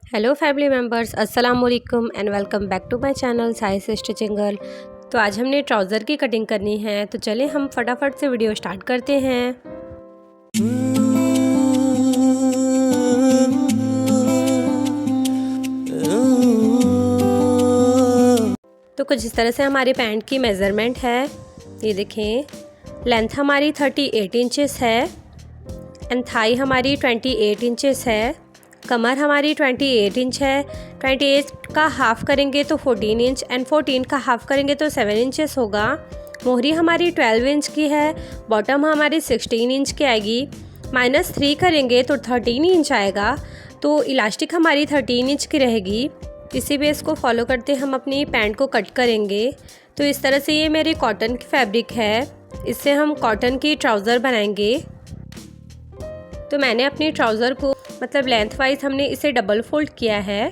Hello family members, अस्सलाम वालेकुम and welcome back to my channel साइस स्टिचिंग गर्ल। तो आज हमने ट्राउज़र की कटिंग करनी है, तो चलें हम फटाफट से वीडियो स्टार्ट करते हैं। तो कुछ इस तरह से हमारे पैंट की मेज़रमेंट है। ये देखें, लेंथ हमारी 38 इंचेस है एंड थाई हमारी 28 इंचेस है। कमर हमारी 28 इंच है। 28 का हाफ़ करेंगे तो 14 इंच एंड 14 का हाफ़ करेंगे तो 7 इंचेस होगा। मोहरी हमारी 12 इंच की है। बॉटम हमारी 16 इंच की आएगी। -3 करेंगे तो 13 इंच आएगा। तो इलास्टिक हमारी 13 इंच की रहेगी। इसी बेस को फॉलो करते हम अपनी पैंट को कट करेंगे। तो इस तरह से ये मेरी कॉटन की फैब्रिक है, इससे हम कॉटन की ट्राउज़र बनाएंगे। तो मैंने अपनी ट्राउज़र को मतलब लेंथ वाइज हमने इसे डबल फोल्ड किया है।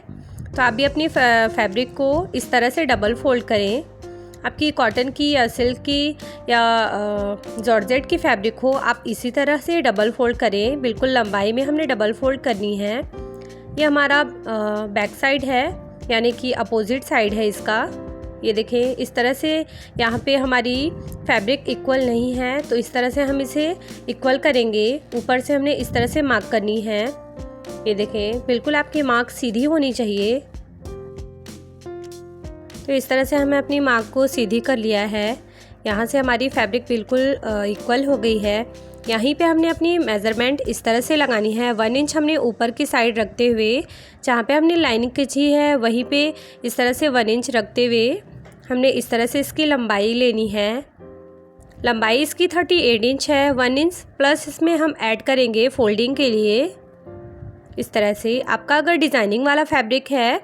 तो आप भी अपनी फैब्रिक को इस तरह से डबल फोल्ड करें। आपकी कॉटन की या सिल्क की या जॉर्जेट की फैब्रिक हो, आप इसी तरह से डबल फोल्ड करें। बिल्कुल लंबाई में हमने डबल फोल्ड करनी है। ये हमारा बैक साइड है, यानी कि अपोजिट साइड है इसका। ये देखें, इस तरह से यहाँ पे हमारी फैब्रिक इक्वल नहीं है, तो इस तरह से हम इसे इक्वल करेंगे। ऊपर से हमने इस तरह से मार्क करनी है। ये देखें, बिल्कुल आपकी मार्क सीधी होनी चाहिए। तो इस तरह से हमें अपनी मार्क को सीधी कर लिया है। यहाँ से हमारी फैब्रिक बिल्कुल इक्वल हो गई है। यहीं पे हमने अपनी मेज़रमेंट इस तरह से लगानी है। 1 इंच हमने ऊपर की साइड रखते हुए, जहाँ पे हमने लाइनिंग खींची है वहीं पे इस तरह से 1 इंच रखते हुए हमने इस तरह से इसकी लंबाई लेनी है। लंबाई इसकी 38 इंच है। 1 इंच प्लस इसमें हम ऐड करेंगे फोल्डिंग के लिए। इस तरह से आपका अगर डिज़ाइनिंग वाला फैब्रिक है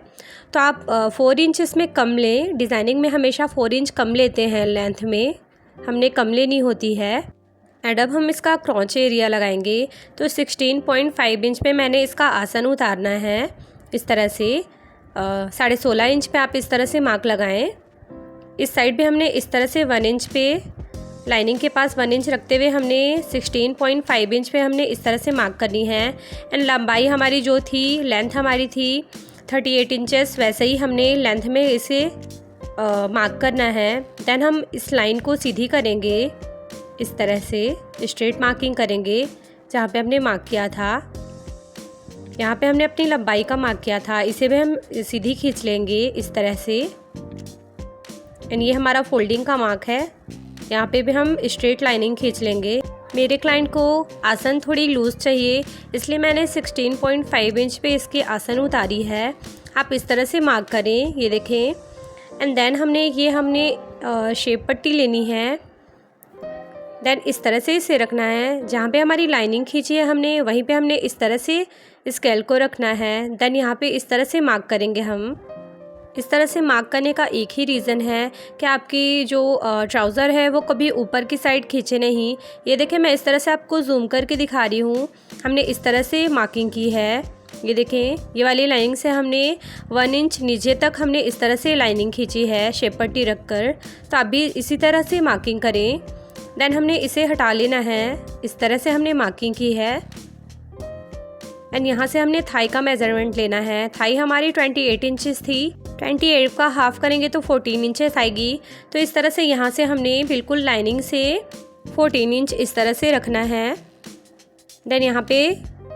तो आप 4 इंच इसमें कम लें। डिज़ाइनिंग में हमेशा 4 इंच कम लेते हैं, लेंथ में हमने कम लेनी होती है। एंड अब हम इसका क्रॉच एरिया लगाएंगे। तो 16.5 इंच पे मैंने इसका आसन उतारना है। इस तरह से 16.5 इंच पे आप इस तरह से मार्क लगाएं। इस साइड पे हमने इस तरह से 1 इंच पे लाइनिंग के पास 1 इंच रखते हुए हमने 16.5 इंच पे हमने इस तरह से मार्क करनी है। एंड लंबाई हमारी जो थी, लेंथ हमारी थी 38 इंचेस, वैसे ही हमने लेंथ में इसे मार्क करना है। देन हम इस लाइन को सीधी करेंगे, इस तरह से स्ट्रेट मार्किंग करेंगे जहाँ पे हमने मार्क किया था। यहाँ पे हमने अपनी लंबाई का मार्क किया था, इसे भी हम सीधी खींच लेंगे इस तरह से। एंड ये हमारा फोल्डिंग का मार्क है। यहाँ पे भी हम स्ट्रेट लाइनिंग खींच लेंगे। मेरे क्लाइंट को आसन थोड़ी लूज़ चाहिए, इसलिए मैंने 16.5 इंच पे इसकी आसन उतारी है। आप इस तरह से मार्क करें, ये देखें। एंड देन हमने शेप पट्टी लेनी है। देन इस तरह से इसे रखना है। जहाँ पे हमारी लाइनिंग खींची है हमने, वहीं पे हमने इस तरह से स्केल को रखना है। देन यहाँ पे इस तरह से मार्क करेंगे हम। इस तरह से मार्क करने का एक ही रीज़न है कि आपकी जो ट्राउज़र है वो कभी ऊपर की साइड खींचे नहीं। ये देखें, मैं इस तरह से आपको जूम करके दिखा रही हूँ। हमने इस तरह से मार्किंग की है। ये देखें, ये वाली लाइनिंग से हमने 1 इंच नीचे तक हमने इस तरह से लाइनिंग खींची है शेप पट्टी रख कर। तो आप भी इसी तरह से मार्किंग करें। देन हमने इसे हटा लेना है। इस तरह से हमने मार्किंग की है। एंड यहाँ से हमने थाई का मेज़रमेंट लेना है। थाई हमारी 28 इंचेस थी। 28 का हाफ़ करेंगे तो 14 इंचेस आएगी। तो इस तरह से यहाँ से हमने बिल्कुल लाइनिंग से 14 इंच इस तरह से रखना है। देन यहाँ पे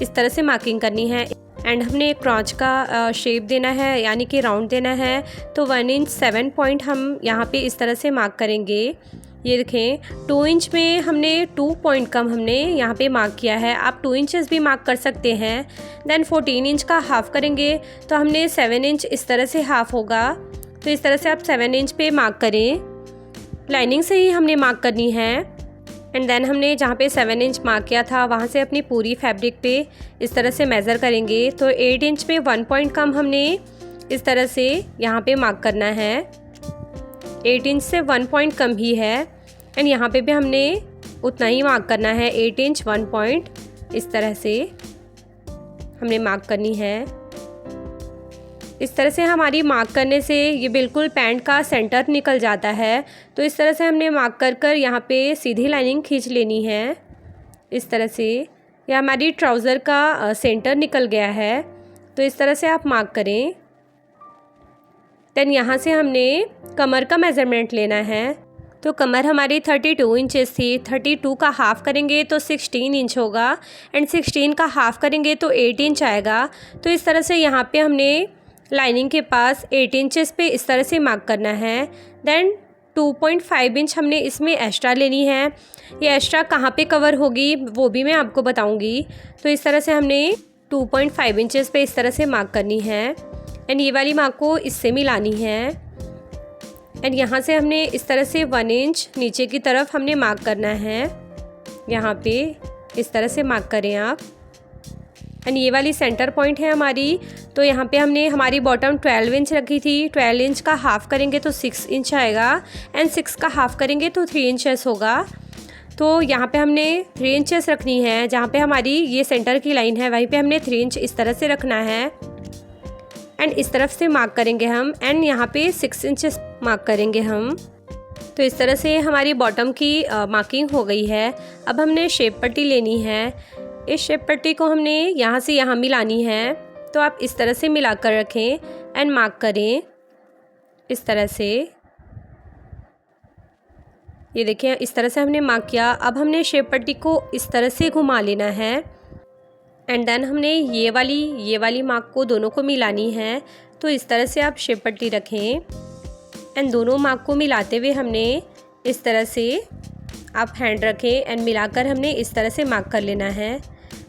इस तरह से मार्किंग करनी है। एंड हमने क्रॉच का शेप देना है, यानी कि राउंड देना है। तो 1 इंच 7 पॉइंट हम यहाँ पे इस तरह से मार्क करेंगे। ये देखें, 2 इंच में हमने 2 पॉइंट कम हमने यहाँ पे मार्क किया है। आप 2 इंचेस भी मार्क कर सकते हैं। देन 14 इंच का हाफ़ करेंगे तो हमने 7 इंच इस तरह से हाफ़ होगा। तो इस तरह से आप 7 इंच पे मार्क करें। लाइनिंग से ही हमने मार्क करनी है। एंड देन हमने जहाँ पे 7 इंच मार्क किया था वहाँ से अपनी पूरी फैब्रिक पे इस तरह से मेज़र करेंगे। तो 8 इंच में 1 पॉइंट कम हमने इस तरह से यहाँ पे मार्क करना है। 8 इंच से 1 पॉइंट कम ही है। एंड यहाँ पे भी हमने उतना ही मार्क करना है, 8 इंच 1 पॉइंट इस तरह से हमने मार्क करनी है। इस तरह से हमारी मार्क करने से ये बिल्कुल पैंट का सेंटर निकल जाता है। तो इस तरह से हमने मार्क कर कर यहाँ पे सीधी लाइनिंग खींच लेनी है। इस तरह से ये हमारी ट्राउज़र का सेंटर निकल गया है। तो इस तरह से आप मार्क करें। देन यहाँ से हमने कमर का मेज़रमेंट लेना है। तो कमर हमारी 32 इंचेस थी, 32 का हाफ़ करेंगे तो 16 इंच होगा एंड 16 का हाफ़ करेंगे तो 8 इंच आएगा। तो इस तरह से यहाँ पे हमने लाइनिंग के पास 8 इंचेस पे इस तरह से मार्क करना है। देन 2.5 इंच हमने इसमें एक्स्ट्रा लेनी है। ये एक्स्ट्रा कहाँ पे कवर होगी वो भी मैं आपको बताऊँगी। तो इस तरह से हमने 2.5 इंचेस पे इस तरह से मार्क करनी है एंड ये वाली मार्क को इससे मिलानी है एंड यहाँ से हमने इस तरह से 1 इंच नीचे की तरफ हमने मार्क करना है। यहाँ पे इस तरह से मार्क करें आप एंड ये वाली सेंटर पॉइंट है हमारी। तो यहाँ पे हमने हमारी बॉटम 12 इंच रखी थी, 12 इंच का हाफ़ करेंगे तो 6 इंच आएगा एंड 6 का हाफ़ करेंगे तो 3 इंचेस होगा। तो यहाँ पे हमने 3 इंचेस रखनी है। जहाँ पे हमारी ये सेंटर की लाइन है वहीं पे हमने 3 इंच इस तरह से रखना है एंड इस तरफ से मार्क करेंगे हम एंड यहाँ पे 6 इंचेस मार्क करेंगे हम। तो इस तरह से हमारी बॉटम की मार्किंग हो गई है। अब हमने शेप पट्टी लेनी है। इस शेप पट्टी को हमने यहाँ से यहाँ मिलानी है। तो आप इस तरह से मिला कर रखें एंड मार्क करें इस तरह से। ये देखिए इस तरह से हमने मार्क किया। अब हमने शेप पट्टी को इस तरह से घुमा लेना है एंड देन हमने ये वाली मार्क को दोनों को मिलानी है। तो इस तरह से आप शेप पट्टी रखें एंड दोनों मार्क को मिलाते हुए हमने इस तरह से आप हैंड रखें एंड मिलाकर हमने इस तरह से मार्क कर लेना है।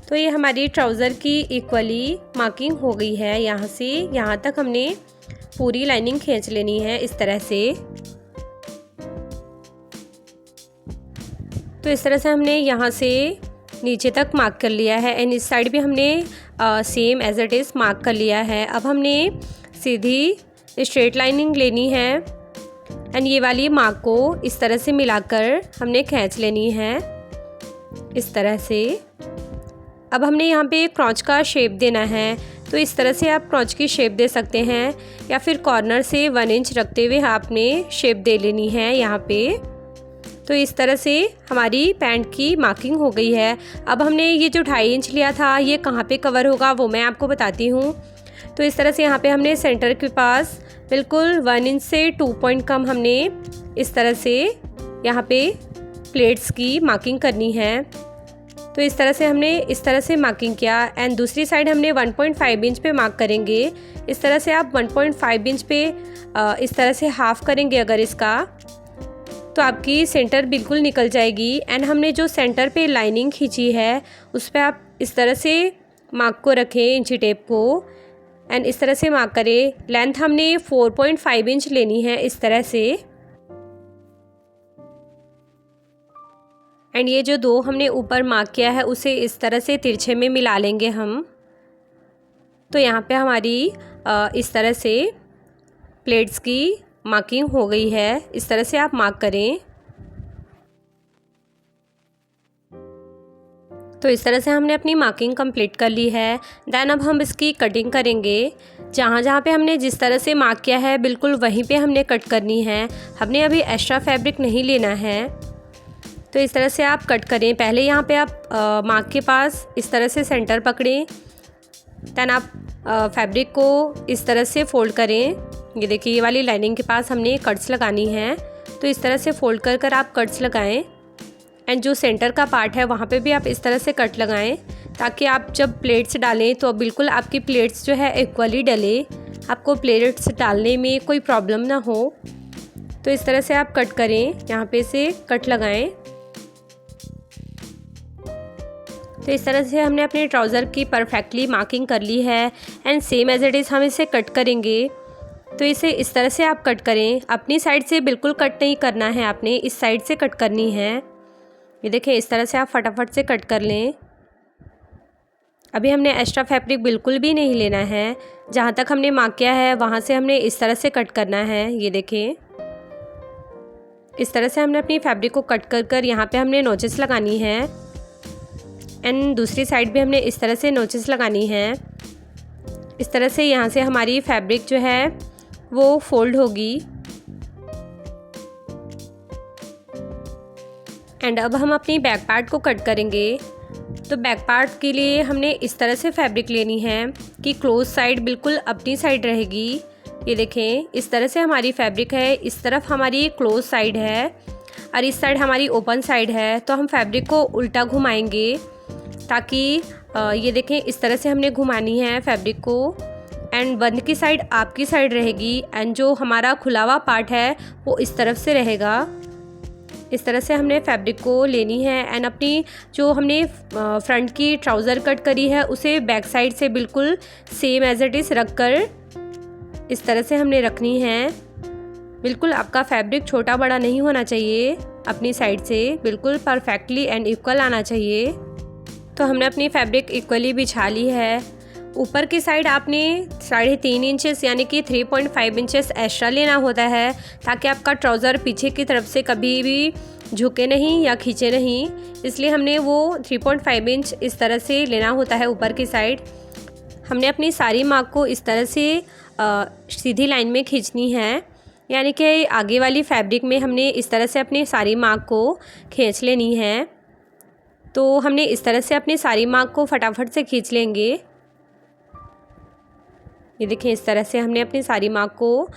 तो ये हमारी ट्राउज़र की इक्वली मार्किंग हो गई है। यहाँ से यहाँ तक हमने पूरी लाइनिंग खींच लेनी है इस तरह से। तो इस तरह से हमने यहाँ से नीचे तक मार्क कर लिया है एंड इस साइड भी हमने same as it is mark कर लिया है। अब हमने सीधी स्ट्रेट लाइनिंग लेनी है एंड ये वाली मार्क को इस तरह से मिलाकर हमने खींच लेनी है इस तरह से। अब हमने यहाँ पे क्रॉच का शेप देना है। तो इस तरह से आप क्रॉच की शेप दे सकते हैं या फिर कॉर्नर से 1 इंच रखते हुए आपने शेप दे लेनी है यहाँ पे। तो इस तरह से हमारी पैंट की मार्किंग हो गई है। अब हमने ये जो 2.5 इंच लिया था ये कहाँ पे कवर होगा वो मैं आपको बताती हूँ। तो इस तरह से यहाँ पे हमने सेंटर के पास बिल्कुल 1 इंच से 2 पॉइंट कम हमने इस तरह से यहाँ पे प्लेट्स की मार्किंग करनी है। तो इस तरह से हमने इस तरह से मार्किंग किया एंड दूसरी साइड हमने 1.5 इंच पे मार्क करेंगे। इस तरह से आप 1.5 इंच पे इस तरह से हाफ़ करेंगे अगर इसका तो आपकी सेंटर बिल्कुल निकल जाएगी एंड हमने जो सेंटर पे लाइनिंग खींची है उस पर आप इस तरह से मार्क को रखें इंची टेप को एंड इस तरह से मार्क करें। लेंथ हमने 4.5 इंच लेनी है इस तरह से एंड ये जो 2 हमने ऊपर मार्क किया है उसे इस तरह से तिरछे में मिला लेंगे हम। तो यहाँ पे हमारी इस तरह से प्लेट्स की मार्किंग हो गई है। इस तरह से आप मार्क करें। तो इस तरह से हमने अपनी मार्किंग कंप्लीट कर ली है। देन अब हम इसकी कटिंग करेंगे। जहाँ जहाँ पे हमने जिस तरह से मार्क किया है बिल्कुल वहीं पे हमने कट करनी है। हमने अभी एक्स्ट्रा फैब्रिक नहीं लेना है। तो इस तरह से आप कट करें। पहले यहाँ पे आप मार्क के पास इस तरह से सेंटर पकड़ें। देन आप फैब्रिक को इस तरह से फ़ोल्ड करें। ये देखिए ये वाली लाइनिंग के पास हमने कट्स लगानी है। तो इस तरह से फ़ोल्ड कर कर आप कट्स लगाएं एंड जो सेंटर का पार्ट है वहाँ पे भी आप इस तरह से कट लगाएं ताकि आप जब प्लेट्स डालें तो बिल्कुल आपकी प्लेट्स जो है इक्वली डले, आपको प्लेट्स डालने में कोई प्रॉब्लम ना हो। तो इस तरह से आप कट करें, यहाँ पे से कट लगाएं। तो इस तरह से हमने अपने ट्राउज़र की परफेक्टली मार्किंग कर ली है and same as it is हम इसे कट करेंगे। तो इसे इस तरह से आप कट करें। अपनी साइड से बिल्कुल कट नहीं करना है, आपने इस साइड से कट करनी है। ये देखिए इस तरह से आप फटाफट से कट कर लें। अभी हमने एक्स्ट्रा फैब्रिक बिल्कुल भी नहीं लेना है। जहाँ तक हमने मार्क किया है वहाँ से हमने इस तरह से कट करना है। ये देखिए इस तरह से हमने अपनी फैब्रिक को कट कर कर यहाँ पे हमने नोचेस लगानी है एंड दूसरी साइड भी हमने इस तरह से नोचेस लगानी है। इस तरह से यहाँ से हमारी फैब्रिक जो है वो फोल्ड होगी एंड अब हम अपनी बैक पार्ट को कट करेंगे। तो बैक पार्ट के लिए हमने इस तरह से फैब्रिक लेनी है कि क्लोज साइड बिल्कुल अपनी साइड रहेगी। ये देखें, इस तरह से हमारी फैब्रिक है, इस तरफ हमारी क्लोज साइड है और इस साइड हमारी ओपन साइड है। तो हम फैब्रिक को उल्टा घुमाएंगे ताकि ये देखें, इस तरह से हमने घुमानी है फैब्रिक को। एंड बंद की साइड आपकी साइड रहेगी एंड जो हमारा खुला हुआ पार्ट है वो इस तरफ से रहेगा। इस तरह से हमने फैब्रिक को लेनी है एंड अपनी जो हमने फ्रंट की ट्राउज़र कट करी है उसे बैक साइड से बिल्कुल सेम एज इट इज़ रख कर इस तरह से हमने रखनी है। बिल्कुल आपका फैब्रिक छोटा बड़ा नहीं होना चाहिए, अपनी साइड से बिल्कुल परफेक्टली एंड इक्वल आना चाहिए। तो हमने अपनी फैब्रिक इक्वली बिछा ली है। ऊपर की साइड आपने 3.5 इंचेस यानी कि 3.5 इंचेस एक्स्ट्रा लेना होता है ताकि आपका ट्राउज़र पीछे की तरफ से कभी भी झुके नहीं या खींचे नहीं, इसलिए हमने वो 3.5 इंच इस तरह से लेना होता है ऊपर की साइड। हमने अपनी सारी मार्क को इस तरह से सीधी लाइन में खींचनी है, यानी कि आगे वाली फैब्रिक में हमने इस तरह से अपनी सारी मार्क को खींच लेनी है। तो हमने इस तरह से अपनी सारी मार्क को फटाफट से खींच लेंगे। ये देखिए, इस तरह से हमने अपनी सारी मार्क को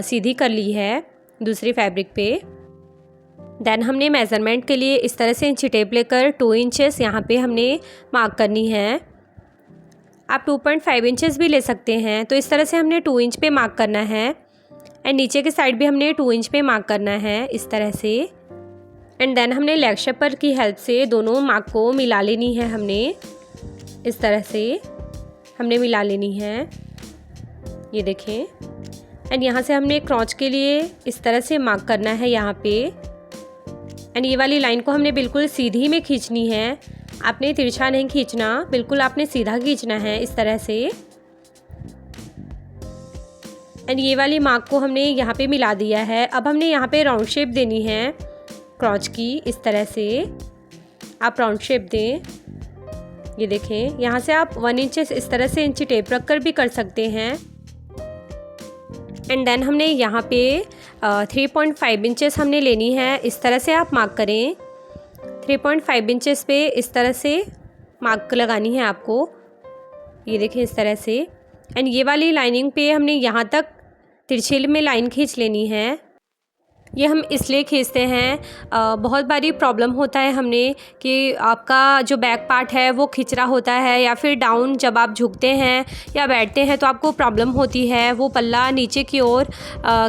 सीधी कर ली है दूसरी फैब्रिक पे। देन हमने मेज़रमेंट के लिए इस तरह से इंची टेप लेकर 2 इंचेस यहाँ पे हमने मार्क करनी है। आप 2.5 इंचेस भी ले सकते हैं। तो इस तरह से हमने 2 इंच पे मार्क करना है एंड नीचे की साइड भी हमने 2 इंच पे मार्क करना है इस तरह से। एंड देन हमने लेग शेपर की हेल्प से दोनों मार्क को मिला लेनी है। हमने इस तरह से हमने मिला लेनी है, ये देखें। एंड यहाँ से हमने क्रॉच के लिए इस तरह से मार्क करना है यहाँ पे। एंड ये वाली लाइन को हमने बिल्कुल सीधी में खींचनी है, आपने तिरछा नहीं खींचना, बिल्कुल आपने सीधा खींचना है इस तरह से। एंड ये वाली मार्क को हमने यहाँ पे मिला दिया है। अब हमने यहाँ पे राउंड शेप देनी है क्रॉच की, इस तरह से आप राउंड शेप दें। ये देखें, यहाँ से आप 1 इंचेस इस तरह से इंची टेप रख कर भी कर सकते हैं। एंड देन हमने यहाँ पे 3.5 इंचेस हमने लेनी है, इस तरह से आप मार्क करें। 3.5 इंचेस पे इस तरह से मार्क लगानी है आपको, ये देखें इस तरह से। एंड ये वाली लाइनिंग पे हमने यहाँ तक तिरछे में लाइन खींच लेनी है। ये हम इसलिए खींचते हैं, बहुत बारी प्रॉब्लम होता है हमने कि आपका जो बैक पार्ट है वो खिंचरा होता है या फिर डाउन जब आप झुकते हैं या बैठते हैं तो आपको प्रॉब्लम होती है, वो पल्ला नीचे की ओर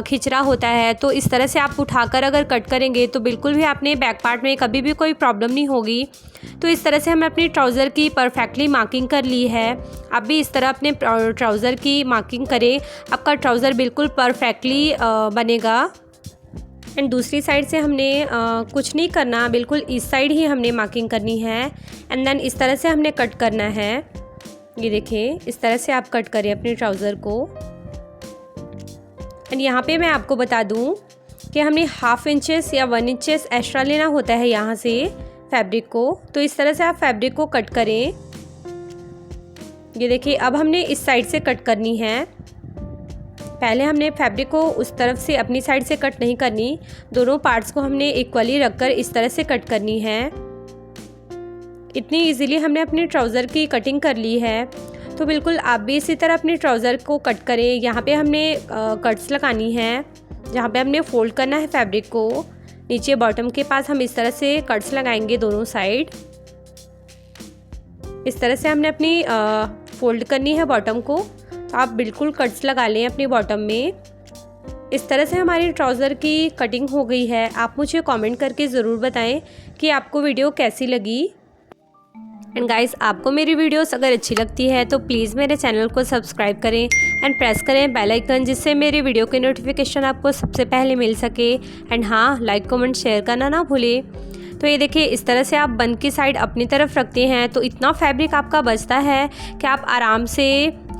खिंचरा होता है। तो इस तरह से आप उठाकर अगर कट करेंगे तो बिल्कुल भी आपने बैक पार्ट में कभी भी कोई प्रॉब्लम नहीं होगी। तो इस तरह से हमने अपनी ट्राउज़र की परफेक्टली मार्किंग कर ली है। आप भी इस तरह अपने ट्राउज़र की मार्किंग करें, आपका ट्राउज़र बिल्कुल परफेक्टली बनेगा। एंड दूसरी साइड से हमने कुछ नहीं करना, बिल्कुल इस साइड ही हमने मार्किंग करनी है। एंड देन इस तरह से हमने कट करना है, ये देखें इस तरह से आप कट करें अपने ट्राउज़र को। एंड यहाँ पे मैं आपको बता दूँ कि हमने 1/2 इंचेस या 1 इंचेस एक्स्ट्रा लेना होता है यहाँ से फैब्रिक को। तो इस तरह से आप फैब्रिक को कट करें। ये देखिए, अब हमने इस साइड से कट करनी है। पहले हमने फैब्रिक को उस तरफ से अपनी साइड से कट नहीं करनी, दोनों पार्ट्स को हमने इक्वली रखकर इस तरह से कट करनी है। इतनी इजीली हमने अपनी ट्राउज़र की कटिंग कर ली है। तो बिल्कुल आप भी इसी तरह अपनी ट्राउज़र को कट करें। यहाँ पे हमने कट्स लगानी है, जहाँ पे हमने फोल्ड करना है फैब्रिक को। नीचे बॉटम के पास हम इस तरह से कट्स लगाएंगे दोनों साइड। इस तरह से हमने अपनी फोल्ड करनी है बॉटम को। आप बिल्कुल कट्स लगा लें अपनी बॉटम में। इस तरह से हमारी ट्राउज़र की कटिंग हो गई है। आप मुझे कमेंट करके ज़रूर बताएं कि आपको वीडियो कैसी लगी। एंड गाइस, आपको मेरी वीडियोस अगर अच्छी लगती है तो प्लीज़ मेरे चैनल को सब्सक्राइब करें एंड प्रेस करें बेल आइकन, जिससे मेरी वीडियो की नोटिफिकेशन आपको सबसे पहले मिल सके। एंड हाँ, लाइक कमेंट शेयर करना ना भूलें। तो ये देखिए, इस तरह से आप बंद की साइड अपनी तरफ रखते हैं तो इतना फैब्रिक आपका बचता है कि आप आराम से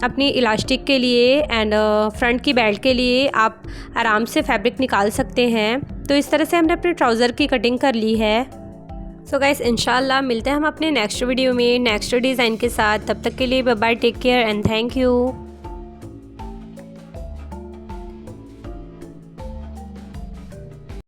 अपनी इलास्टिक के लिए एंड फ्रंट की बेल्ट के लिए आप आराम से फैब्रिक निकाल सकते हैं। तो इस तरह से हमने अपने ट्राउज़र की कटिंग कर ली है। सो गाइस, इंशाल्लाह मिलते हैं हम अपने नेक्स्ट वीडियो में नेक्स्ट डिज़ाइन के साथ। तब तक के लिए bye bye, take care and thank you.